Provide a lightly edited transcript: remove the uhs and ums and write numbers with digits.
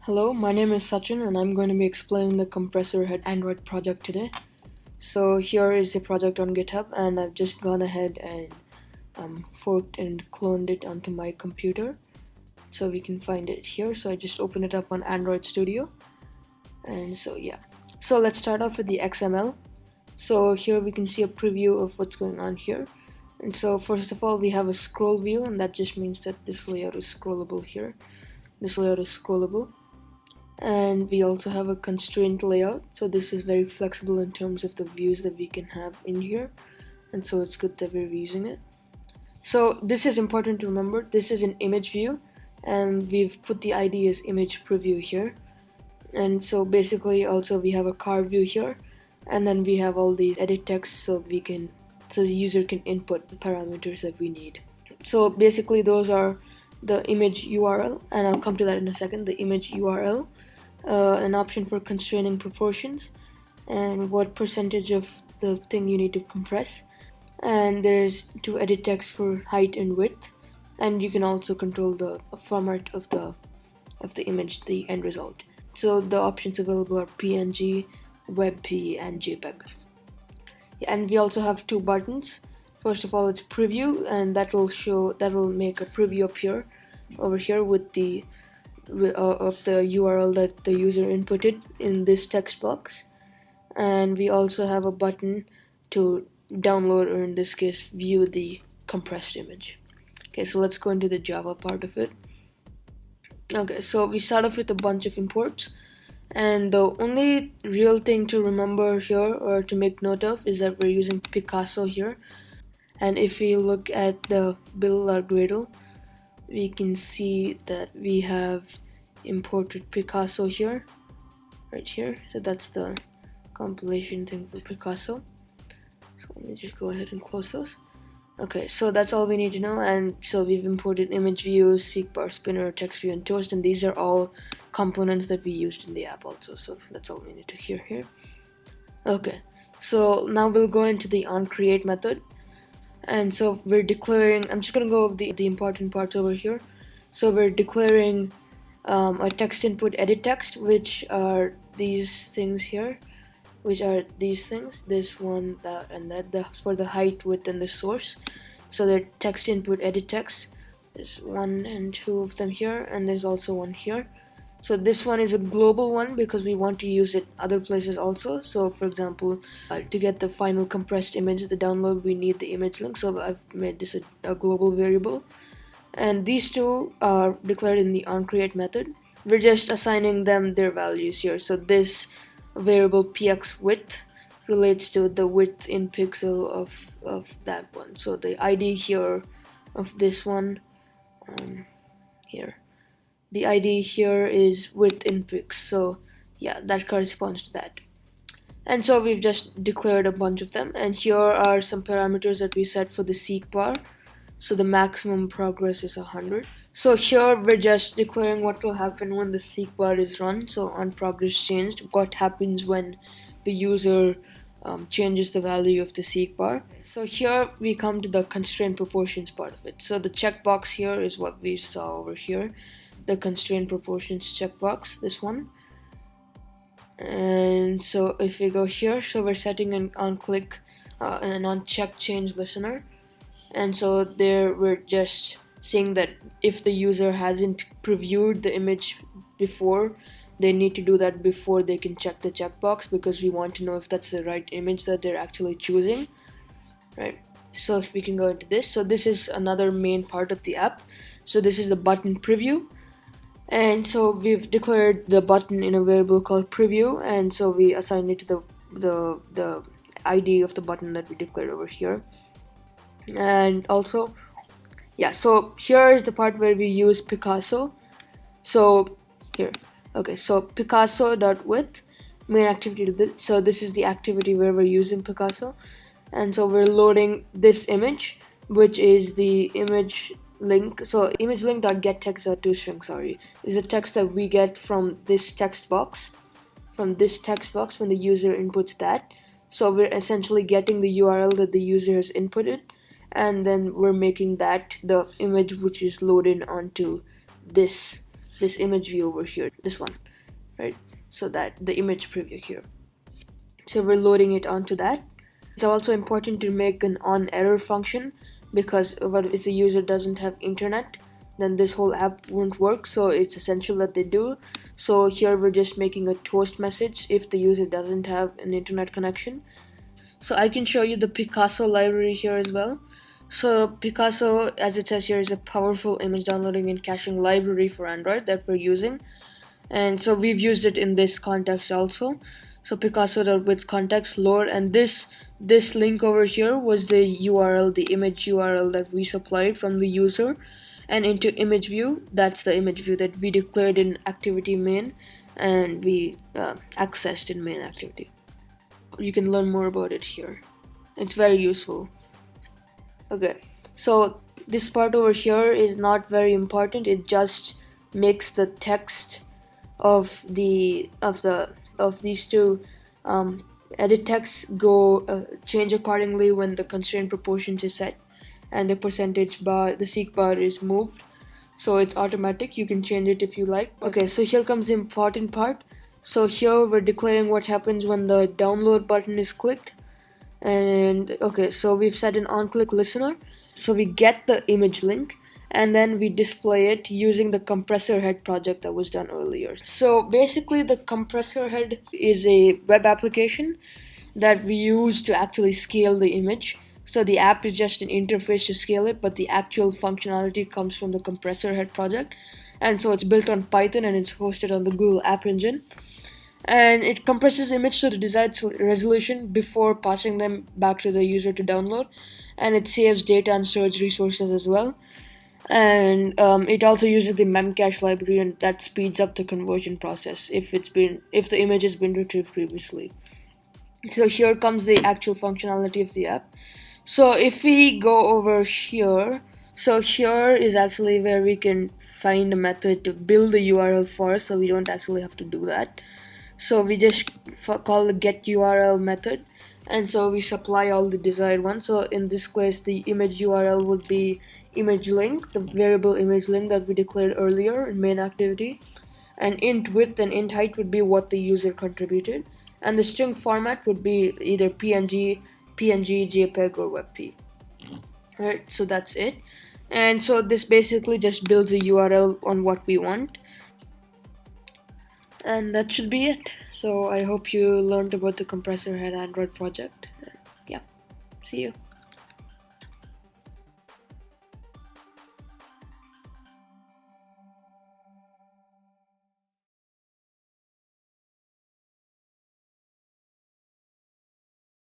Hello, my name is Sachin and I'm going to be explaining the Compressor Head Android project today. So here is the project on GitHub and I've just gone ahead and forked and cloned it onto my computer so we can find it here. So I just opened it up on Android Studio and so let's start off with the XML. So here we can see a preview of what's going on here. And so first of all we have a scroll view, and that just means that this layout is scrollable here. This layout is scrollable. And we also have a constraint layout, so this is very flexible in terms of the views that we can have in here, and so it's good that we're using it. So this is important to remember. This is an image view and we've put the ID as image preview here. And so basically also we have a car view here, and then we have all these edit text so the user can input the parameters that we need. So basically those are the image URL, and I'll come to that in a second. The image URL, an option for constraining proportions, and what percentage of the thing you need to compress. And there's to edit text for height and width, and you can also control the format of the image, the end result. So the options available are PNG, WebP, and JPEG. And we also have two buttons. First of all, it's preview, and that'll make a preview appear over here with the of the URL that the user inputted in this text box. And we also have a button to download, or in this case view, the compressed image. Okay, so let's go into the Java part of it. Okay, so we start off with a bunch of imports, and the only real thing to remember here or to make note of is that we're using Picasso here. And if we look at the build.gradle, we can see that we have imported Picasso here, right here. So that's the compilation thing for Picasso. So let me just go ahead and close those. Okay, so that's all we need to know. And so we've imported image view, speakbar, spinner, text view, and toast, and these are all components that we used in the app also. So that's all we need to hear here. Okay, so now we'll go into the onCreate method. And so we're declaring, I'm just gonna go over the important parts over here. So we're declaring a text input edit text, which are these things here, this one, that, and that, for the height, width, and the source. So they're text input edit text. There's one and two of them here, and there's also one here. So this one is a global one because we want to use it other places also. So for example, to get the final compressed image, the download, we need the image link. So I've made this a global variable. And these two are declared in the onCreate method. We're just assigning them their values here. So this variable px width relates to the width in pixel of that one. So the ID here of this one, here. The ID here is width in pix, so yeah, that corresponds to that. And so we've just declared a bunch of them, and here are some parameters that we set for the seek bar. So the maximum progress is 100. So here we're just declaring what will happen when the seek bar is run. So on progress changed, what happens when the user changes the value of the seek bar. So here we come to the constraint proportions part of it. So the checkbox here is what we saw over here, the constraint proportions checkbox, this one. And so if we go here, so we're setting an on click and on check change listener. And so there we're just saying that if the user hasn't previewed the image before, they need to do that before they can check the checkbox, because we want to know if that's the right image that they're actually choosing, right? So if we can go into this, so this is another main part of the app. So this is the button preview, and so we've declared the button in a variable called preview, and so we assign it to the ID of the button that we declared over here. And also, yeah, so here is the part where we use Picasso. So here, okay, so Picasso.width main activity to this. So this is the activity where we're using Picasso, and so we're loading this image, which is the image link. So image link.getText.toString, sorry, is the text that we get from this text box, when the user inputs that. So we're essentially getting the URL that the user has inputted, and then we're making that the image which is loaded onto this this image view over here, this one, right? So that the image preview here. So we're loading it onto that. It's also important to make an on error function, because if the user doesn't have internet, then this whole app won't work. So it's essential that they do. So here we're just making a toast message if the user doesn't have an internet connection. So I can show you the Picasso library here as well. So Picasso, as it says here, is a powerful image downloading and caching library for Android that we're using. And so we've used it in this context also. So Picasso with context lore, and this link over here was the URL, the image URL that we supplied from the user, and into image view, that's the image view that we declared in activity main and we accessed in main activity. You can learn more about it here. It's very useful. Okay, so this part over here is not very important. It just makes the text of these two edit text go change accordingly when the constraint proportions is set and the percentage bar, the seek bar, is moved. So it's automatic. You can change it if you like. Okay, so here comes the important part. So here we're declaring what happens when the download button is clicked. And okay, so we've set an on-click listener. So we get the image link and then we display it using the compressor head project that was done earlier. So basically the compressor head is a web application that we use to actually scale the image. So the app is just an interface to scale it, but the actual functionality comes from the compressor head project. And so it's built on Python and it's hosted on the Google App Engine. And it compresses image to the desired resolution before passing them back to the user to download, and it saves data and storage resources as well. And it also uses the memcache library, and that speeds up the conversion process if the image has been retrieved previously. So here comes the actual functionality of the app. So if we go over here, so here is actually where we can find a method to build the URL for us, so we don't actually have to do that. So we just call the get URL method, and so we supply all the desired ones. So in this case, the image URL would be image link, the variable image link that we declared earlier in main activity, and int width and int height would be what the user contributed, and the string format would be either PNG, JPEG, or WebP. Alright, so that's it. And so this basically just builds a URL on what we want. And that should be it. So I hope you learned about the Compressor Head Android project. Yeah, see you.